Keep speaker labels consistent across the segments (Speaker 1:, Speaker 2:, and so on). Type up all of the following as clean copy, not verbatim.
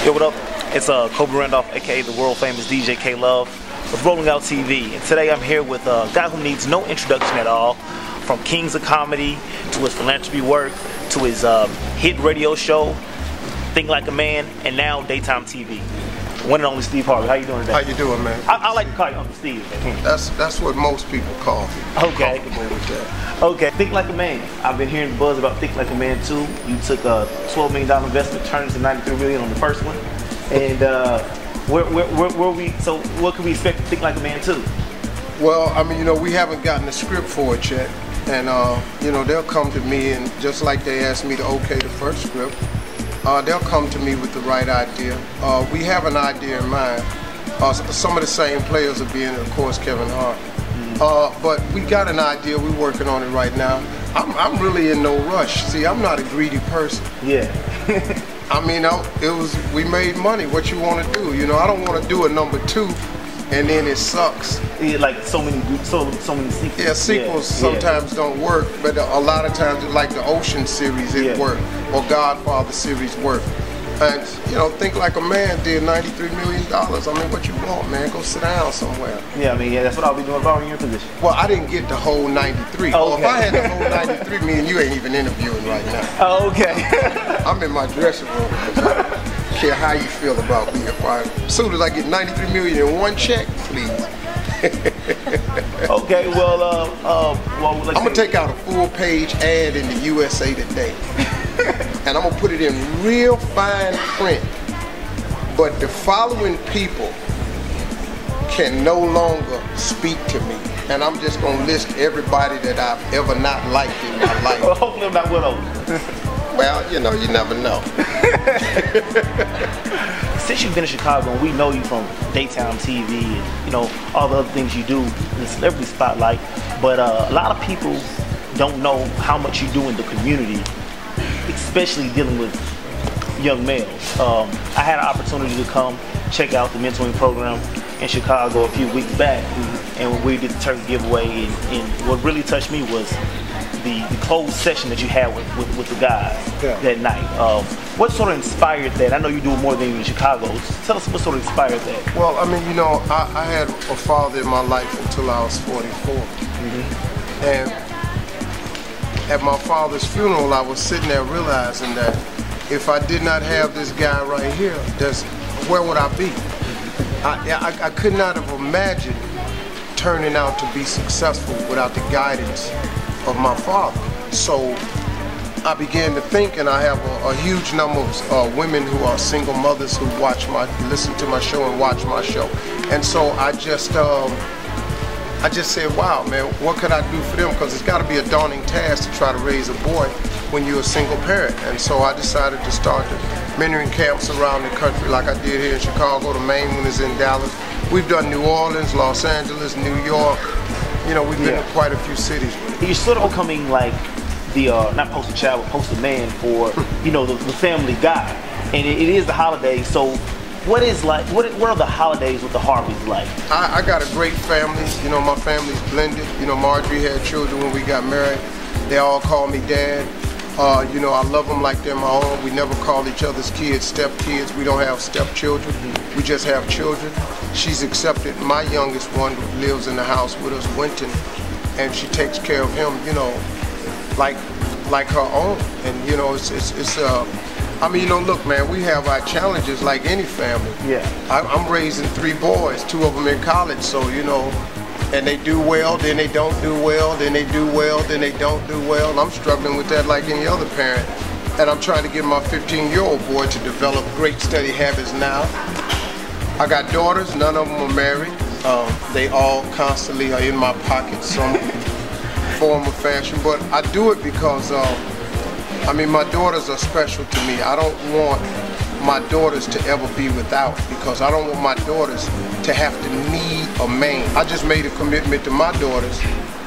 Speaker 1: Yo, what up? It's Kobe Randolph, aka the world famous DJ K Love, with Rolling Out TV. And today I'm here with a guy who needs no introduction at all. From Kings of Comedy to his philanthropy work to his hit radio show, Think Like a Man, and now daytime TV. One and only Steve Harvey. How you doing today?
Speaker 2: How you doing, man?
Speaker 1: I like to call you Uncle Steve.
Speaker 2: That's what most people call me.
Speaker 1: Okay.
Speaker 2: Comfortable with that.
Speaker 1: Okay. Think Like a Man. I've been hearing buzz about Think Like a Man too. You took a $12 million investment, turned it to $93 million on the first one, and So what can we expect to Think Like a Man 2?
Speaker 2: Well, I mean, we haven't gotten a script for it yet, and they'll come to me, and just like they asked me to okay the first script, they'll come to me with the right idea. We have an idea in mind. Some of the same players are being, of course, Kevin Hart. But we got an idea. We're working on it right now. I'm really in no rush. See, I'm not a greedy person.
Speaker 1: Yeah.
Speaker 2: I mean, we made money. What you want to do? I don't want to do a number 2, and then it sucks.
Speaker 1: Yeah, like so many sequels.
Speaker 2: Yeah, sequels sometimes don't work, but a lot of times, like the Ocean series, it worked, or Godfather series worked. And Think Like a Man did $93 million. I mean, what you want, man? Go sit down somewhere.
Speaker 1: Yeah, I mean, that's what I'll be doing if I were in your position.
Speaker 2: Well, I didn't get the whole 93.
Speaker 1: Oh, okay.
Speaker 2: Well, if I had the whole 93, me and you ain't even interviewing right now.
Speaker 1: Oh, okay.
Speaker 2: I'm in my dressing room. I don't care how you feel about me. As soon as I get $93 million in one check, please.
Speaker 1: Okay, well,
Speaker 2: I'm gonna take out a full-page ad in the USA Today, and I'm gonna put it in real fine print. But the following people can no longer speak to me, and I'm just gonna list everybody that I've ever not liked in my life.
Speaker 1: Well, hopefully I'm not one of them.
Speaker 2: Well, you never know.
Speaker 1: Since you've been in Chicago, and we know you from daytime TV and all the other things you do in the celebrity spotlight, but a lot of people don't know how much you do in the community, especially dealing with young males. I had an opportunity to come check out the mentoring program in Chicago a few weeks back, and we did the turkey giveaway, and what really touched me was the closed session that you had with the guys that night. What sort of inspired that? I know you do more than in Chicago. Tell us what sort of inspired that.
Speaker 2: Well, I mean, I had a father in my life until I was 44. And at my father's funeral, I was sitting there realizing that if I did not have this guy right here, where would I be? I could not have imagined turning out to be successful without the guidance of my father. So I began to think, and I have a huge number of women who are single mothers who listen to my show and watch my show. And so I just said, wow, man, what could I do for them? Because it's got to be a daunting task to try to raise a boy when you're a single parent. And so I decided to start the mentoring camps around the country, like I did here in Chicago. The main one is in Dallas. We've done New Orleans, Los Angeles, New York. We've been to quite a few cities with it.
Speaker 1: You're sort of becoming like the, not poster child, but poster man for, the family guy. And it is the holidays, so what are the holidays with the Harveys like?
Speaker 2: I got a great family. My family's blended. Marjorie had children when we got married. They all call me dad. I love them like they're my own. We never call each other's kids step-kids. We don't have step-children. We just have children. She's accepted my youngest one who lives in the house with us, Winton, and she takes care of him, like her own. And look, man, we have our challenges like any family.
Speaker 1: Yeah.
Speaker 2: I'm raising 3 boys, 2 of them in college, so and they do well, then they don't do well, then they do well, then they don't do well. And I'm struggling with that like any other parent. And I'm trying to get my 15-year-old boy to develop great study habits now. I got daughters, none of them are married. They all constantly are in my pocket, some form of fashion. But I do it because, my daughters are special to me. I don't want my daughters to ever be without, because I don't want my daughters to have to need a man. I just made a commitment to my daughters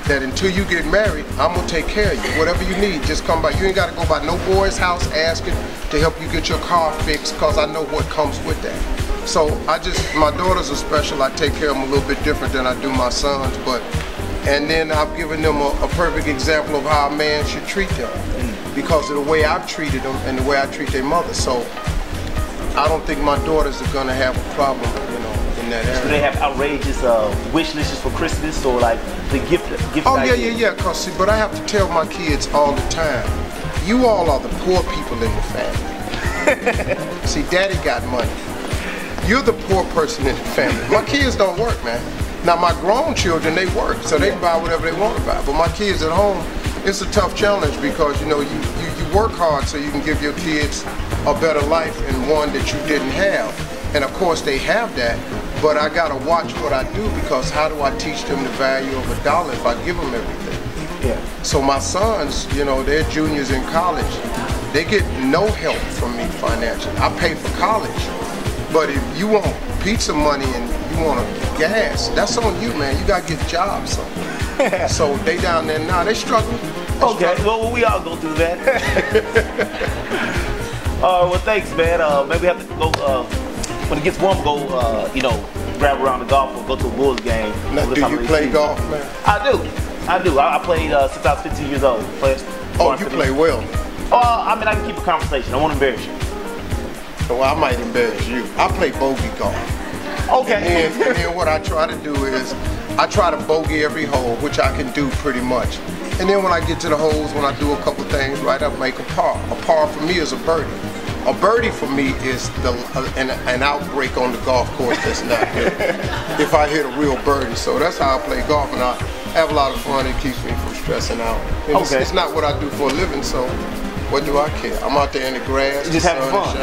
Speaker 2: that until you get married, I'm gonna take care of you. Whatever you need, just come by. You ain't gotta go by no boy's house asking to help you get your car fixed, because I know what comes with that. So my daughters are special. I take care of them a little bit different than I do my sons, and then I've given them a perfect example of how a man should treat them because of the way I've treated them and the way I treat their mother. So I don't think my daughters are gonna have a problem, you know, in that area.
Speaker 1: Do they have outrageous wish lists for Christmas or like the gift?
Speaker 2: Oh yeah. Cause see, but I have to tell my kids all the time, you all are the poor people in the family. See, Daddy got money. You're the poor person in the family. My kids don't work, man. Now my grown children, they work, so they can buy whatever they want to buy. But my kids at home, it's a tough challenge because you know you work hard so you can give your kids a better life and one that you didn't have. And of course they have that, but I gotta watch what I do because how do I teach them the value of a dollar if I give them everything?
Speaker 1: Yeah.
Speaker 2: So my sons, you know, they're juniors in college. They get no help from me financially. I pay for college, but if you want pizza money and you want gas, that's on you, man. You gotta get jobs somewhere. So they down there now, they struggling.
Speaker 1: Okay, well we all go through that. Well thanks, man. Maybe we have to go, when it gets warm, go, you know, grab around the golf or go to a Bulls game.
Speaker 2: Now, do you play golf, man?
Speaker 1: I do. I played since I was 15 years old.
Speaker 2: Oh, you play well.
Speaker 1: I mean, I can keep a conversation. I won't embarrass you.
Speaker 2: Well, I might embarrass you. I play bogey golf.
Speaker 1: Okay.
Speaker 2: And then what I try to do is, I try to bogey every hole, which I can do pretty much. And then when I get to the holes, when I do a couple things right, I make a par. A par for me is a birdie. A birdie for me is an outbreak on the golf course that's not good. If I hit a real birdie. So that's how I play golf, and I have a lot of fun. It keeps me from stressing out. And it's not what I do for a living, so what do I care? I'm out there in the grass,
Speaker 1: just having fun.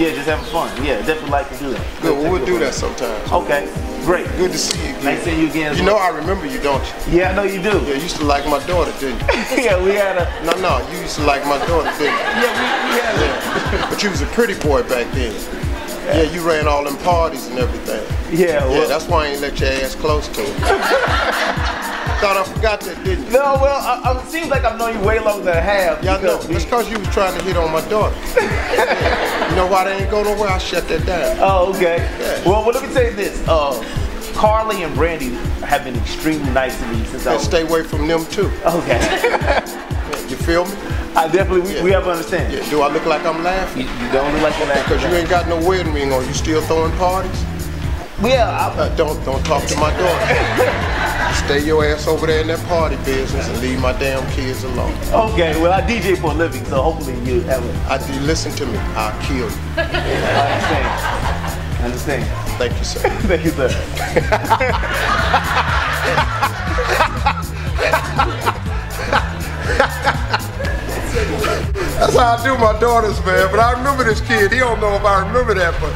Speaker 2: Yeah,
Speaker 1: just having fun. Yeah, definitely like to do that.
Speaker 2: Good, well, we'll do that sometime.
Speaker 1: Okay, great.
Speaker 2: Good to see you again.
Speaker 1: Nice seeing you again.
Speaker 2: You know I remember you, don't you?
Speaker 1: Yeah, I know you do.
Speaker 2: Yeah, you used to like my daughter, didn't you?
Speaker 1: Yeah, we had a...
Speaker 2: No, you used to like my daughter, didn't you?
Speaker 1: Yeah, we had a...
Speaker 2: Yeah. But you was a pretty boy back then. Yeah, you ran all them parties and everything.
Speaker 1: Yeah, well...
Speaker 2: Yeah, that's why I ain't let your ass close to it. Thought I forgot that, didn't you?
Speaker 1: No, well, it seems like I've known you way longer than I have.
Speaker 2: Yeah, I know. It's because you was trying to hit on my daughter. You know why they ain't go nowhere? I shut that down.
Speaker 1: Oh, okay.
Speaker 2: Yeah.
Speaker 1: Well, let me say this. Carly and Brandy have been extremely nice to me since I was...
Speaker 2: stay away from them, too.
Speaker 1: Okay.
Speaker 2: Yeah, you feel me?
Speaker 1: I definitely, we have to understand.
Speaker 2: Yeah. Do I look like I'm laughing?
Speaker 1: You don't look like you're laughing.
Speaker 2: Because you ain't got no wedding ring on. You still throwing parties?
Speaker 1: Yeah.
Speaker 2: Don't talk to my daughter. Stay your ass over there in that party business and leave my damn kids alone.
Speaker 1: Okay, well I DJ for a living, so hopefully you have it.
Speaker 2: Listen to me, I'll kill you.
Speaker 1: I understand.
Speaker 2: Thank you, sir.
Speaker 1: Thank you, sir.
Speaker 2: That's how I do my daughters, man. But I remember this kid. He don't know if I remember that, but